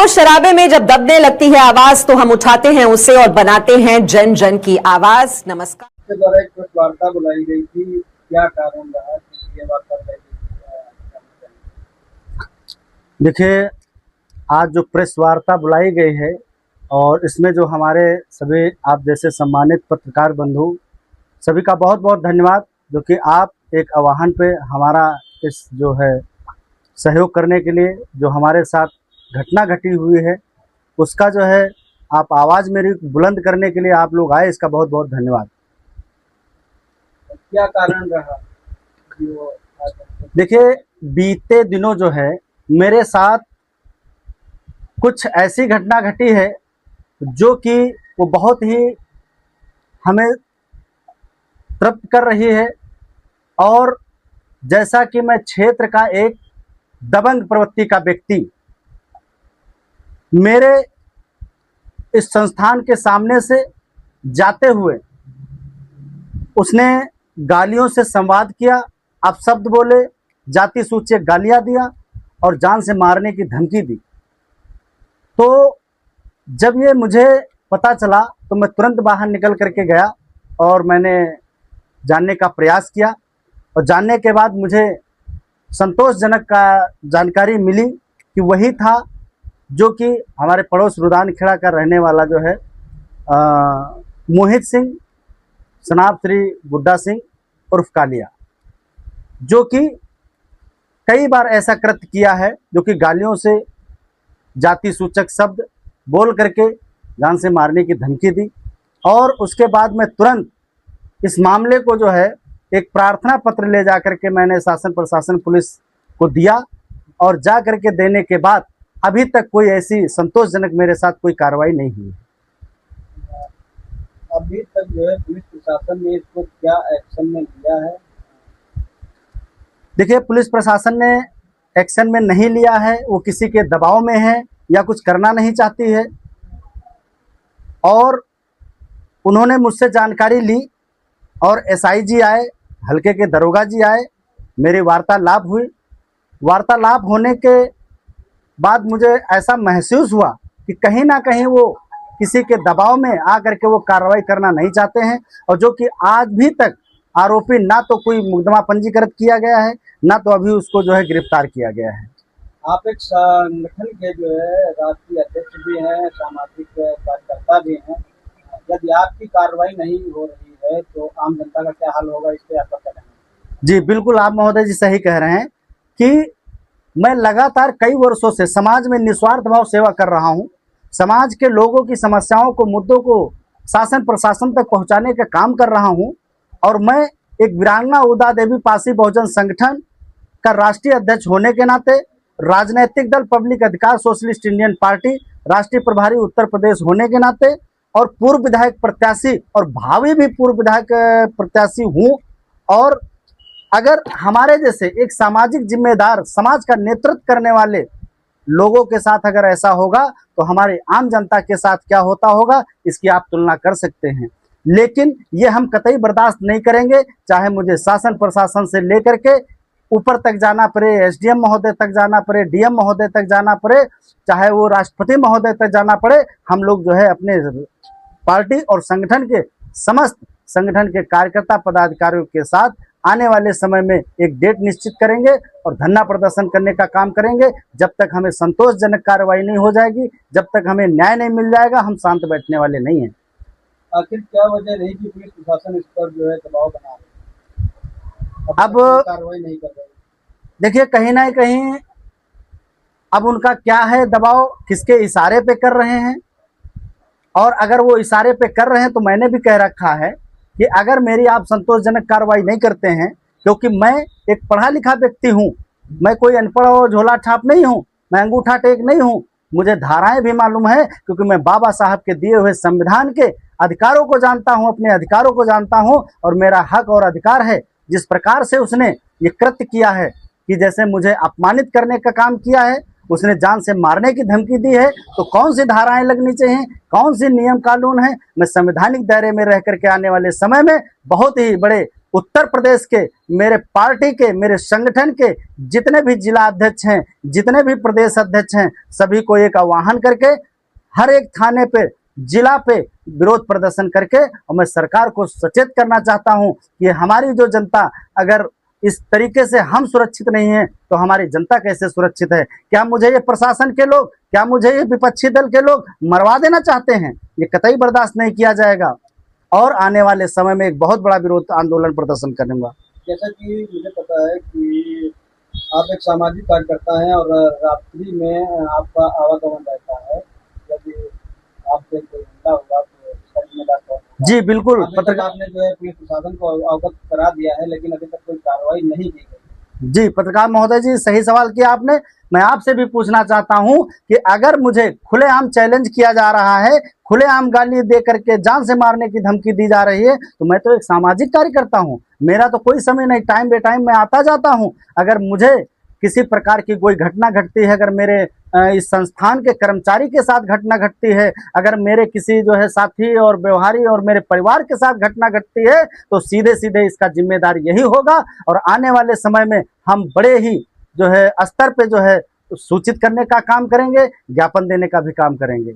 शोर शराबे में जब दबने लगती है आवाज तो हम उठाते हैं उसे और बनाते हैं जन जन की आवाज। नमस्कार। के द्वारा एक प्रेस वार्ता बुलाई गई थी, क्या कारण रहा कि ये वार्ता बुलाई गई? देखिए, आज जो प्रेस वार्ता बुलाई गई है और इसमें जो हमारे सभी आप जैसे सम्मानित पत्रकार बंधु सभी का बहुत बहुत धन्यवाद, जो कि आप एक आह्वान पे हमारा इस जो है सहयोग करने के लिए, जो हमारे साथ घटना घटी हुई है उसका जो है आप आवाज़ मेरी बुलंद करने के लिए आप लोग आए, इसका बहुत बहुत धन्यवाद। क्या कारण रहा कि वो देखिए, बीते दिनों जो है मेरे साथ कुछ ऐसी घटना घटी है जो कि वो बहुत ही हमें तृप्त कर रही है। और जैसा कि मैं क्षेत्र का एक दबंग प्रवृत्ति का व्यक्ति, मेरे इस संस्थान के सामने से जाते हुए उसने गालियों से संवाद किया, अपशब्द बोले, जाति सूचक गालियां दिया और जान से मारने की धमकी दी। तो जब ये मुझे पता चला तो मैं तुरंत बाहर निकल करके गया और मैंने जानने का प्रयास किया और जानने के बाद मुझे संतोषजनक का जानकारी मिली कि वही था जो कि हमारे पड़ोस रुदानखेड़ा का रहने वाला जो है मोहित सिंह सनाब श्री गुड्डा सिंह उर्फ कालिया, जो कि कई बार ऐसा कृत्य किया है, जो कि गालियों से जाति सूचक शब्द बोल करके जान से मारने की धमकी दी। और उसके बाद मैं तुरंत इस मामले को जो है एक प्रार्थना पत्र ले जा करके मैंने शासन प्रशासन पुलिस को दिया और जा करके देने के बाद अभी तक कोई ऐसी संतोषजनक मेरे साथ कोई कार्रवाई नहीं हुई। अभी तक जो है पुलिस प्रशासन ने इसको क्या एक्शन में लिया है? देखिए, पुलिस प्रशासन ने एक्शन में नहीं लिया है, वो किसी के दबाव में है या कुछ करना नहीं चाहती है। और उन्होंने मुझसे जानकारी ली और एसआईजी आए, हल्के के दरोगा जी आए, मेरी वार्तालाप हुई। वार्तालाप होने के बाद मुझे ऐसा महसूस हुआ कि कहीं ना कहीं वो किसी के दबाव में आकर के वो कार्रवाई करना नहीं चाहते हैं, और जो कि आज भी तक आरोपी ना तो कोई मुकदमा पंजीकृत किया गया है, ना तो अभी उसको जो है गिरफ्तार किया गया है। आप एक संगठन के जो है राष्ट्रीय अध्यक्ष भी हैं, सामाजिक कार्यकर्ता भी हैं। यदि आपकी कार्रवाई नहीं हो रही है तो आम जनता का क्या हाल होगा, इस पर आपका क्या कहना है? जी बिल्कुल, आप महोदय जी सही कह रहे हैं कि मैं लगातार कई वर्षों से समाज में निस्वार्थ भाव सेवा कर रहा हूं। समाज के लोगों की समस्याओं को, मुद्दों को शासन प्रशासन तक पहुंचाने का काम कर रहा हूं। और मैं एक वीरांगना उदा देवी पासी बहुजन संगठन का राष्ट्रीय अध्यक्ष होने के नाते, राजनीतिक दल पब्लिक अधिकार सोशलिस्ट इंडियन पार्टी राष्ट्रीय प्रभारी उत्तर प्रदेश होने के नाते, और पूर्व विधायक प्रत्याशी और भावी भी पूर्व विधायक प्रत्याशी हूँ। और अगर हमारे जैसे एक सामाजिक जिम्मेदार, समाज का नेतृत्व करने वाले लोगों के साथ अगर ऐसा होगा तो हमारे आम जनता के साथ क्या होता होगा, इसकी आप तुलना कर सकते हैं। लेकिन ये हम कतई बर्दाश्त नहीं करेंगे, चाहे मुझे शासन प्रशासन से लेकर के ऊपर तक जाना पड़े, एसडीएम महोदय तक जाना पड़े, डीएम महोदय तक जाना पड़े, चाहे वो राष्ट्रपति महोदय तक जाना पड़े। हम लोग जो है अपने पार्टी और संगठन के समस्त संगठन के कार्यकर्ता पदाधिकारियों के साथ आने वाले समय में एक डेट निश्चित करेंगे और धरना प्रदर्शन करने का काम करेंगे। जब तक हमें संतोषजनक कार्रवाई नहीं हो जाएगी, जब तक हमें न्याय नहीं मिल जाएगा, हम शांत बैठने वाले नहीं हैं। आखिर क्या वजह रही कि पुलिस प्रशासन इस पर जो है दबाव बना रही है, अब कार्रवाई नहीं कर रही? देखिए, कहीं ना कहीं अब उनका क्या है दबाव, किसके इशारे पे कर रहे हैं। और अगर वो इशारे पे कर रहे हैं तो मैंने भी कह रखा है कि अगर मेरी आप संतोषजनक कार्रवाई नहीं करते हैं, क्योंकि मैं एक पढ़ा लिखा व्यक्ति हूं, मैं कोई अनपढ़ और झोला छाप नहीं हूं, मैं अंगूठा टेक नहीं हूं, मुझे धाराएं भी मालूम है, क्योंकि मैं बाबा साहब के दिए हुए संविधान के अधिकारों को जानता हूं, अपने अधिकारों को जानता हूं, और मेरा हक और अधिकार है। जिस प्रकार से उसने ये कृत्य किया है कि जैसे मुझे अपमानित करने का काम किया है, उसने जान से मारने की धमकी दी है, तो कौन सी धाराएं लगनी चाहिए, कौन सी नियम कानून है। मैं संवैधानिक दायरे में रह करके आने वाले समय में बहुत ही बड़े उत्तर प्रदेश के मेरे पार्टी के, मेरे संगठन के जितने भी जिला अध्यक्ष हैं, जितने भी प्रदेश अध्यक्ष हैं, सभी को एक आह्वान करके हर एक थाने पे, जिला पे विरोध प्रदर्शन करके, और मैं सरकार को सचेत करना चाहता हूं कि हमारी जो जनता, अगर इस तरीके से हम सुरक्षित नहीं हैं तो हमारी जनता कैसे सुरक्षित है। क्या मुझे ये प्रशासन के लोग, क्या मुझे ये विपक्षी दल के लोग मरवा देना चाहते हैं? ये कतई बर्दाश्त नहीं किया जाएगा और आने वाले समय में एक बहुत बड़ा विरोध आंदोलन प्रदर्शन करूंगा। जैसा कि मुझे पता है कि आप एक सामाजिक कार्यकर्ता हैं और रात्रि में आपका आवागमन रहता है, यदि आपसे कोई हमला होगा तो इसका जिम्मेदार कौन होगा? जी बिल्कुल, आपने जो है पुलिस प्रशासन को अवगत करा दिया है, लेकिन अभी तक कोई कार्रवाई नहीं की गई। जी पत्रकार महोदय जी, सही सवाल किया आपने। मैं आपसे भी पूछना चाहता हूं कि अगर मुझे खुलेआम चैलेंज किया जा रहा है, खुलेआम गाली दे करके जान से मारने की धमकी दी जा रही है, तो मैं तो एक सामाजिक कार्यकर्ता हूं, मेरा तो कोई समय नहीं, टाइम बे टाइम मैं आता जाता हूं। अगर मुझे किसी प्रकार की कोई घटना घटती है, अगर मेरे इस संस्थान के कर्मचारी के साथ घटना घटती है, अगर मेरे किसी जो है साथी और व्यवहारी और मेरे परिवार के साथ घटना घटती है, तो सीधे सीधे इसका जिम्मेदार यही होगा। और आने वाले समय में हम बड़े ही जो है स्तर पे जो है सूचित करने का काम करेंगे, ज्ञापन देने का भी काम करेंगे।